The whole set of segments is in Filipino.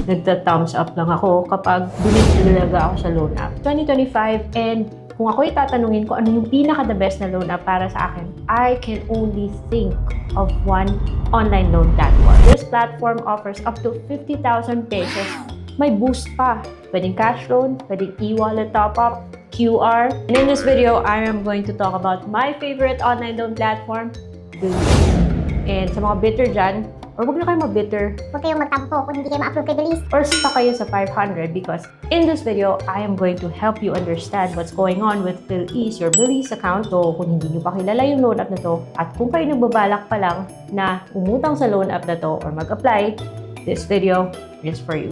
nagta-thumbs up lang ako kapag bilis talaga ako sa loan app. 2025, and kung ako tatanungin ko ano yung pinaka-the best na loan app para sa akin, I can only think of one online loan platform. This platform offers up to 50,000 pesos. May boost pa. Pwedeng cash loan, pwedeng e-wallet top-up, QR. And in this video, I am going to talk about my favorite online loan platform, Belize. And sa mga bitter dyan, or huwag na kayo ma-bitter, Huwag kayong magtampo kung hindi kayo ma-approve kay Belize. or stuck kayo sa 500 because in this video, I am going to help you understand what's going on with Belize, your Belize account. So, kung hindi nyo pa kilala yung loan app na to, at kung kayo nagbabalak pa lang na umutang sa loan app na to or mag-apply, this video is for you.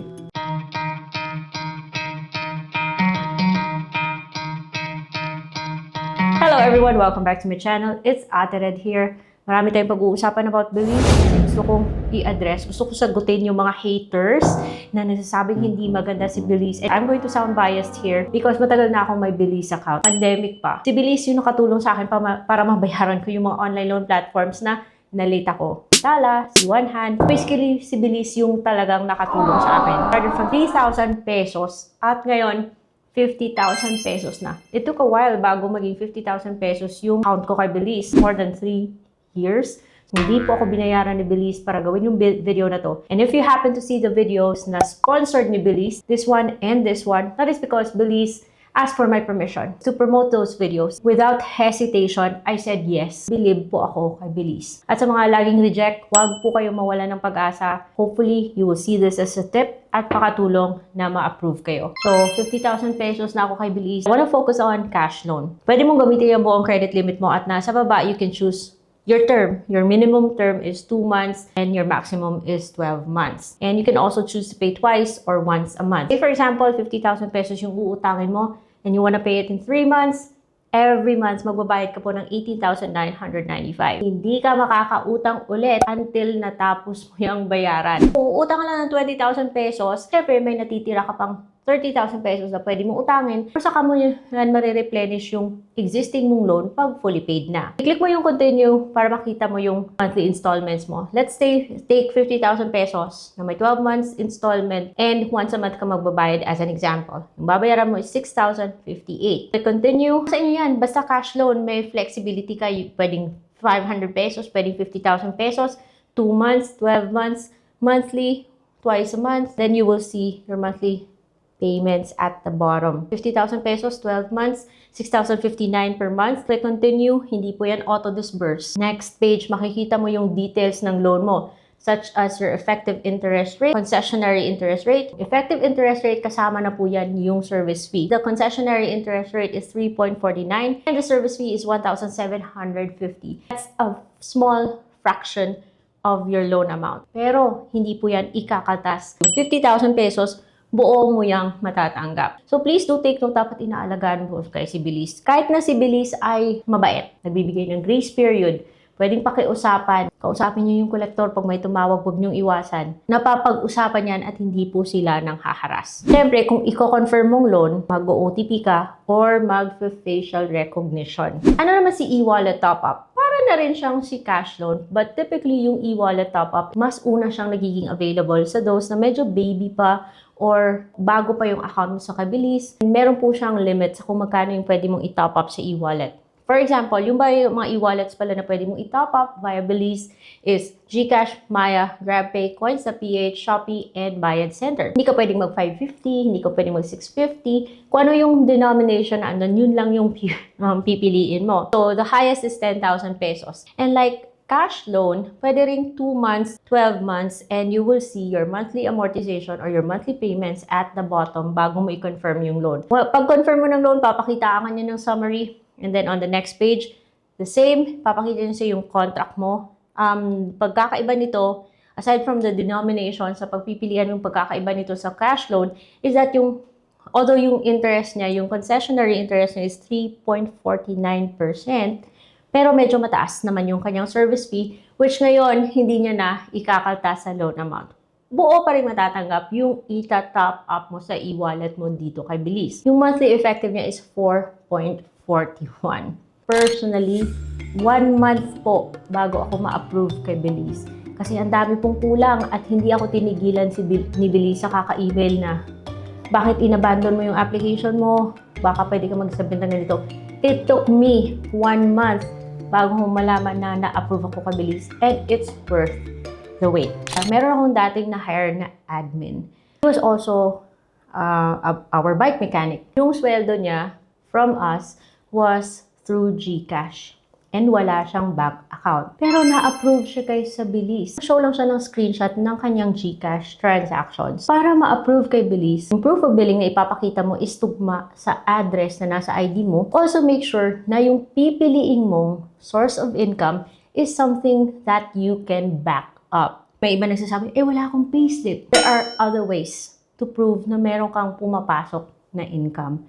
Hello everyone! Welcome back to my channel. It's Ate Red here. Marami tayong pag-uusapan about Belize. Gusto kong i-address, gusto ko sagutin yung mga haters na nagsasabing hindi maganda si Belize. And I'm going to sound biased here because matagal na akong may Belize account. Pandemic pa. Si Belize yung nakatulong sa akin para mabayaran ko yung mga online loan platforms na nalate ako. Tala, si One Hand. Basically, si Belize yung talagang nakatulong sa akin. Started from 3,000 pesos at ngayon, 50,000 pesos na. It took a while bago maging 50,000 pesos yung account ko kay Belize. More than 3 years. Hindi po ako binayaran ni Belize para gawin yung video na to. And if you happen to see the videos na sponsored ni Belize, this one and this one, that is because Belize asked for my permission to promote those videos. Without hesitation, I said yes. Believe po ako kay Belize. At sa mga laging reject, huwag po kayo mawala ng pag-asa. Hopefully, you will see this as a tip at pakatulong na ma-approve kayo. So, 50,000 pesos na ako kay Belize. I wanna focus on cash loan. Pwede mong gamitin yung buong credit limit mo at nasa baba, you can choose your term. Your minimum term is 2 months and your maximum is 12 months. And you can also choose to pay twice or once a month. Say for example, 50,000 pesos yung uutangin mo and you wanna pay it in 3 months, every month magbabayad ka po ng 18,995. Hindi ka makakautang ulit until natapos mo yung bayaran. Kung utang ka lang ng 20,000 pesos, syempre may natitira ka pang 30,000 pesos na pwede mong utangin. Pero saka mo yan marireplenish yung existing mong loan pag fully paid na. I-click mo yung continue para makita mo yung monthly installments mo. Let's say, take 50,000 pesos na may 12 months installment and once a month ka magbabayad as an example. Yung babayaran mo is 6,058. Continue. Sa inyo yan, basta cash loan, may flexibility ka. Pwedeng 500 pesos, pwedeng 50,000 pesos, 2 months, 12 months, monthly, twice a month. Then you will see your monthly payments at the bottom. 50,000 pesos, 12 months, 6,059 per month. Click continue, hindi po yan auto-disburse. Next page, makikita mo yung details ng loan mo, such as your effective interest rate, concessionary interest rate. Effective interest rate, kasama na po yan yung service fee. The concessionary interest rate is 3.49 and the service fee is 1,750. That's a small fraction of your loan amount. Pero, hindi po yan ikakaltas. 50,000 pesos, buo mo yang matatanggap. So please do take note, dapat inaalagaan mo kay si Belize. Kahit na si Belize ay mabait, nagbibigay ng grace period, pwedeng pakiusapan. Kausapin niyo yung collector pag may tumawag, huwag niyong iwasan. Napapag-usapan yan at hindi po sila nang haharas. Siyempre, kung i-confirm mong loan, mag-OTP ka or mag-facial recognition. Ano naman si e-wallet top-up? Para na rin siyang si cash loan, but typically yung e-wallet top-up, mas una siyang nagiging available sa those na medyo baby pa or bago pa yung account mo sa Belize. Meron po siyang limit sa kung magkano yung pwede mong i-top up sa e-wallet. For example, yung mga e-wallets pala na pwede mong i-top up via Belize is GCash, Maya, GrabPay, Coins sa PH, Shopee, and Bayad Center. Hindi ka pwedeng mag 550, hindi ka pwedeng mag 650. Kung ano yung denomination na andun, yun lang yung pipiliin mo. So, the highest is 10,000 pesos. And like cash loan, pwede ring 2 months, 12 months, and you will see your monthly amortization or your monthly payments at the bottom bago mo i-confirm yung loan. Pag confirm mo ng loan, papakita ka niya ng summary, and then on the next page, the same, papakita niya sa yung contract mo. Pagkakaiba nito, aside from the denomination, sa pagpipilian yung pagkakaiba nito sa cash loan, is that although yung interest niya, yung concessionary interest niya is 3.49%, pero medyo mataas naman yung kanyang service fee, which ngayon, hindi niya na ikakaltas sa loan amount. Buo pa rin matatanggap yung ita-top up mo sa e-wallet mo dito kay Belize. Yung monthly effective niya is 4.41. Personally, 1 month po bago ako ma-approve kay Belize. Kasi ang dami pong kulang at hindi ako tinigilan ni Belize sa kaka-email na bakit inabandon mo yung application mo? Baka pwede ka mag-submit ng ganito. It took me 1 month bago mo malaman na na-approve ako kay Belize, and it's worth the wait. Meron akong dating na-hire na admin. He was also our bike mechanic. Yung sweldo niya from us was through GCash. And wala siyang bank account. Pero na-approve siya guys sa Belize. Show lang siya ng screenshot ng kanyang GCash transactions. Para ma-approve kay Belize, yung proof of billing na ipapakita mo is tugma sa address na nasa ID mo. Also make sure na yung pipiliing mong source of income is something that you can back up. May iba nagsasabi, wala akong payslip. There are other ways to prove na meron kang pumapasok na income.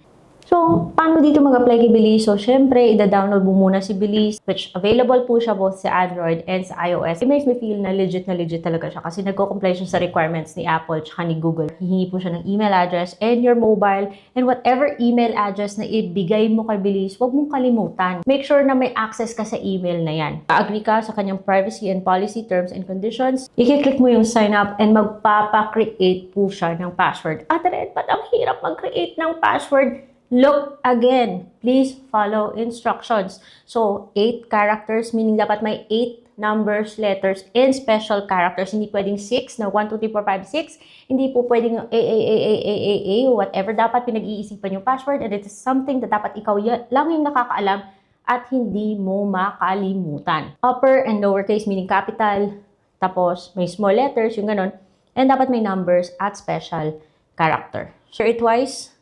So, paano dito mag-apply kay Belize? So, syempre, ida-download mo muna si Belize, which available po siya both sa Android and sa iOS. It makes me feel na legit talaga siya kasi nagko-comply siya sa requirements ni Apple tsaka ni Google. Hihingi po siya ng email address and your mobile, and whatever email address na ibigay mo kay Belize, huwag mong kalimutan. Make sure na may access ka sa email na yan. Agree ka sa kanyang privacy and policy terms and conditions. I-click mo yung sign up and magpapa-create po siya ng password. At red, ba't ang hirap mag-create ng password? Look again. Please follow instructions. So, 8 characters, meaning dapat may 8 numbers, letters, and special characters. Hindi pwedeng 6 na 1, 2, 3, 4, 5, 6. Hindi po pwedeng A, whatever. Dapat pinag-iisipan yung password, and it is something that dapat ikaw lang yung nakakaalam at hindi mo makalimutan. Upper and lowercase, meaning capital. Tapos, may small letters, yung ganon. And dapat may numbers at special character. Share it twice.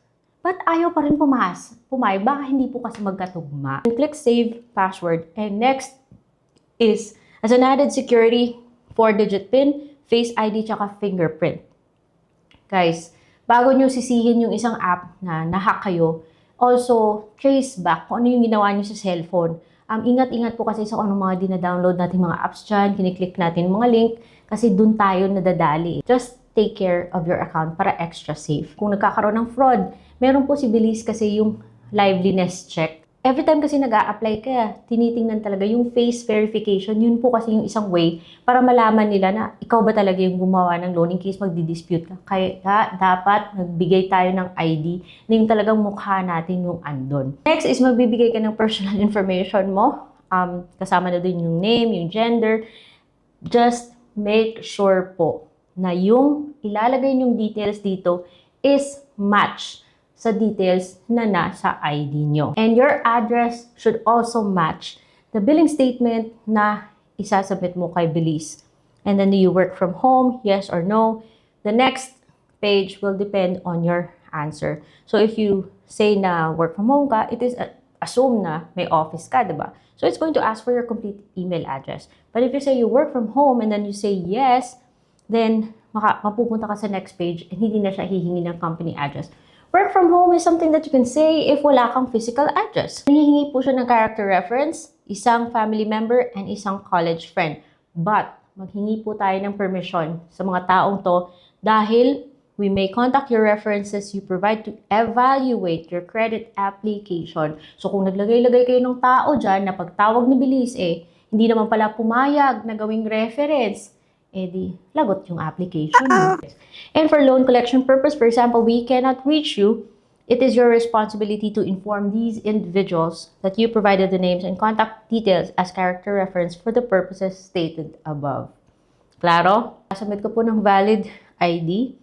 But ayaw pa rin pumayag. Baka hindi po kasi magkatugma. Click Save Password. And next is, as an added security, 4-digit PIN, Face ID, tsaka fingerprint. Guys, bago nyo sisihin yung isang app na nahack kayo, also, trace back kung ano yung ginawa nyo sa cellphone. Ingat-ingat po kasi sa anong mga dina-download natin mga apps dyan, kiniklik natin mga link, kasi dun tayo nadadali. Just take care of your account para extra safe. Kung nagkakaroon ng fraud, meron po si Belize kasi yung liveliness check. Every time kasi nag-a-apply ka, tinitingnan talaga yung face verification. Yun po kasi yung isang way para malaman nila na ikaw ba talaga yung gumawa ng loan in case magdi-dispute ka. Kaya dapat nagbigay tayo ng ID na yung talagang mukha natin yung andon. Next is magbibigay ka ng personal information mo. Kasama na din yung name, yung gender. Just make sure po na yung ilalagay yung details dito is match sa details na nasa ID nyo. And your address should also match the billing statement na isasubmit mo kay Belize. And then do you work from home? Yes or no? The next page will depend on your answer. So if you say na work from home ka, it is assume na may office ka, diba? So it's going to ask for your complete email address. But if you say you work from home and then you say yes, then mapupunta ka sa next page and hindi na siya hihingi ng company address. Work from home is something that you can say if wala kang physical address. Hihingi po siya ng character reference, isang family member, and isang college friend. But, maghingi po tayo ng permission sa mga taong to dahil we may contact your references you provide to evaluate your credit application. So, kung naglagay-lagay kayo ng tao dyan na pagtawag ni Belize, hindi naman pala pumayag na gawing reference, di lagot yung application mo. And for loan collection purpose, for example, we cannot reach you. It is your responsibility to inform these individuals that you provided the names and contact details as character reference for the purposes stated above. Klaro? Submit ko po ng valid ID.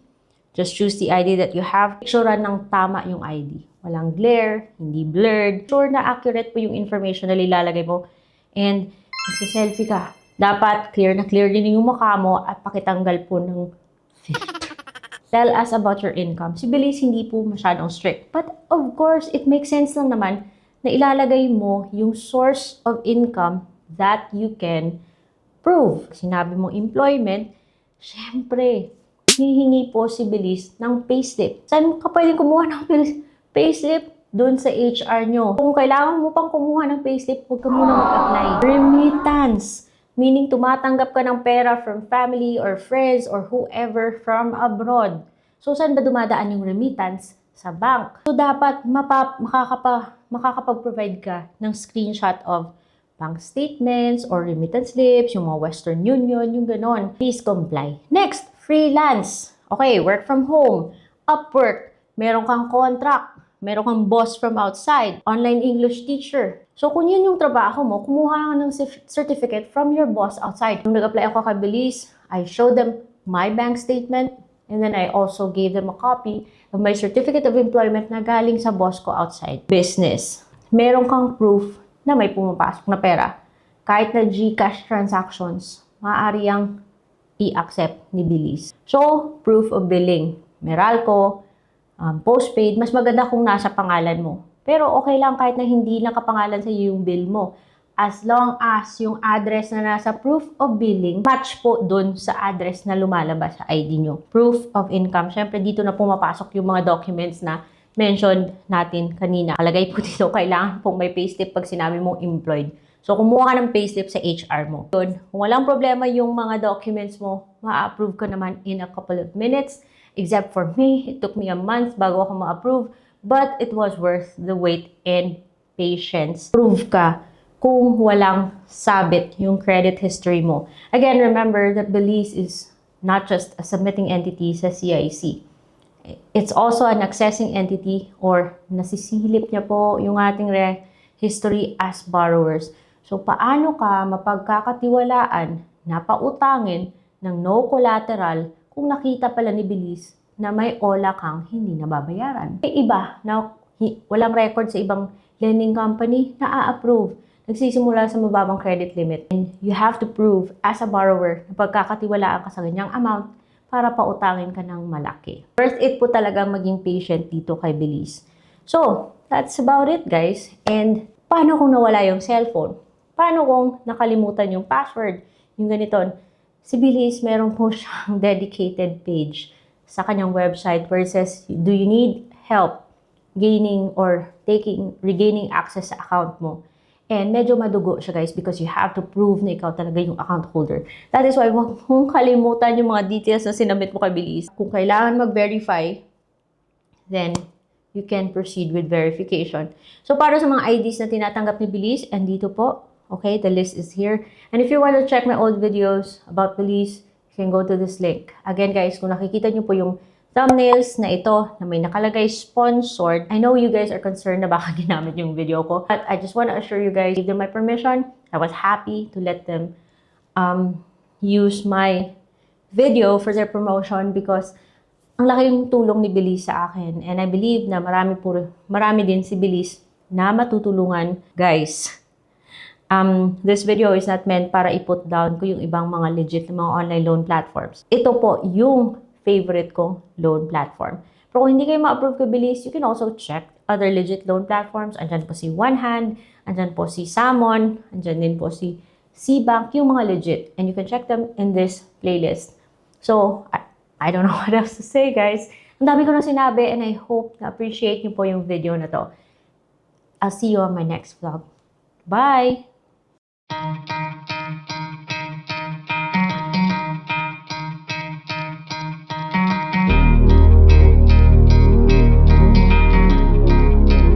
Just choose the ID that you have. Make sure ng tama yung ID. Walang glare, hindi blurred. Sure na accurate po yung information na ilalagay mo. And mag-selfie ka. Dapat clear na clear din yung mukha mo at pakitanggal po ng filter. Tell us about your income. Si Belize hindi po masyadong strict. But of course, it makes sense lang naman na ilalagay mo yung source of income that you can prove. Sinabi mong employment, syempre, hihingi po si Belize ng payslip. Saan ka pwedeng kumuha ng payslip? Doon sa HR nyo. Kung kailangan mo pang kumuha ng payslip, huwag ka muna mag-apply. Remittance. Meaning, tumatanggap ka ng pera from family or friends or whoever from abroad. So, saan ba dumadaan yung remittance? Sa bank. So, dapat makakapag-provide ka ng screenshot of bank statements or remittance slips, yung mga Western Union, yung ganon. Please comply. Next, freelance. Okay, work from home, Upwork, meron kang contract, meron kang boss from outside, online English teacher. So, kung yun yung trabaho mo, kumuha ka ng certificate from your boss outside. Nung nag-apply ako kay Belize, I showed them my bank statement, and then I also gave them a copy of my certificate of employment na galing sa boss ko outside. Business. Meron kang proof na may pumapasok na pera. Kahit na GCash transactions, maaari yang i-accept ni Belize. So, proof of billing. Meralco, postpaid, mas maganda kung nasa pangalan mo. Pero okay lang kahit na hindi nakapangalan sa iyo yung bill mo. As long as yung address na nasa proof of billing, match po dun sa address na lumalabas sa ID nyo. Proof of income. Siyempre, dito na pumapasok yung mga documents na mentioned natin kanina. Kalagay po dito, kailangan pong may payslip pag sinabi mong employed. So, kumuha ka ng payslip sa HR mo. Kung walang problema yung mga documents mo, ma-approve ka naman in a couple of minutes. Except for me, it took me a month bago ako ma-approve. But it was worth the wait and patience. Prove ka kung walang sabit yung credit history mo. Again, remember that Belize is not just a submitting entity sa CIC. It's also an accessing entity or nasisilip niya po yung ating history as borrowers. So, paano ka mapagkakatiwalaan na pautangin ng no collateral kung nakita pala ni Belize na may OLA kang hindi nababayaran? May iba na walang record sa ibang lending company na a-approve. Nagsisimula sa mababang credit limit. And you have to prove as a borrower na pagkakatiwalaan ka sa ganyang amount para pautangin ka ng malaki. Worth it po talagang maging patient dito kay Belize. So, that's about it, guys. And paano kung nawala yung cellphone? Paano kung nakalimutan yung password? Yung ganito. Si Belize, meron po siyang dedicated page sa kanyang website where it says, do you need help gaining or regaining access sa account mo? And medyo madugo siya, guys, because you have to prove na ikaw talaga yung account holder. That is why huwag mong kalimutan yung mga details na sinabit mo kay Belize. Kung kailangan mag-verify, then you can proceed with verification. So, para sa mga IDs na tinatanggap ni Belize, andito po. Okay, the list is here. And if you want to check my old videos about Belize, you can go to this link. Again, guys, kung nakikita nyo po yung thumbnails na ito na may nakalagay sponsored, I know you guys are concerned na baka ginamit yung video ko. But I just want to assure you guys, give them my permission. I was happy to let them use my video for their promotion because ang laki yung tulong ni Belize sa akin. And I believe na marami din si Belize na matutulungan, guys. This video is not meant para i-put down ko yung ibang mga legit na mga online loan platforms. Ito po yung favorite kong loan platform. Pero kung hindi kayo ma-approve kay Belize, you can also check other legit loan platforms. Andyan po si One Hand, andyan po si Salmon, andyan din po si C-Bank, yung mga legit. And you can check them in this playlist. So, I don't know what else to say, guys. Ang dami ko na sinabi and I hope na appreciate niyo po yung video na to. I'll see you on my next vlog. Bye!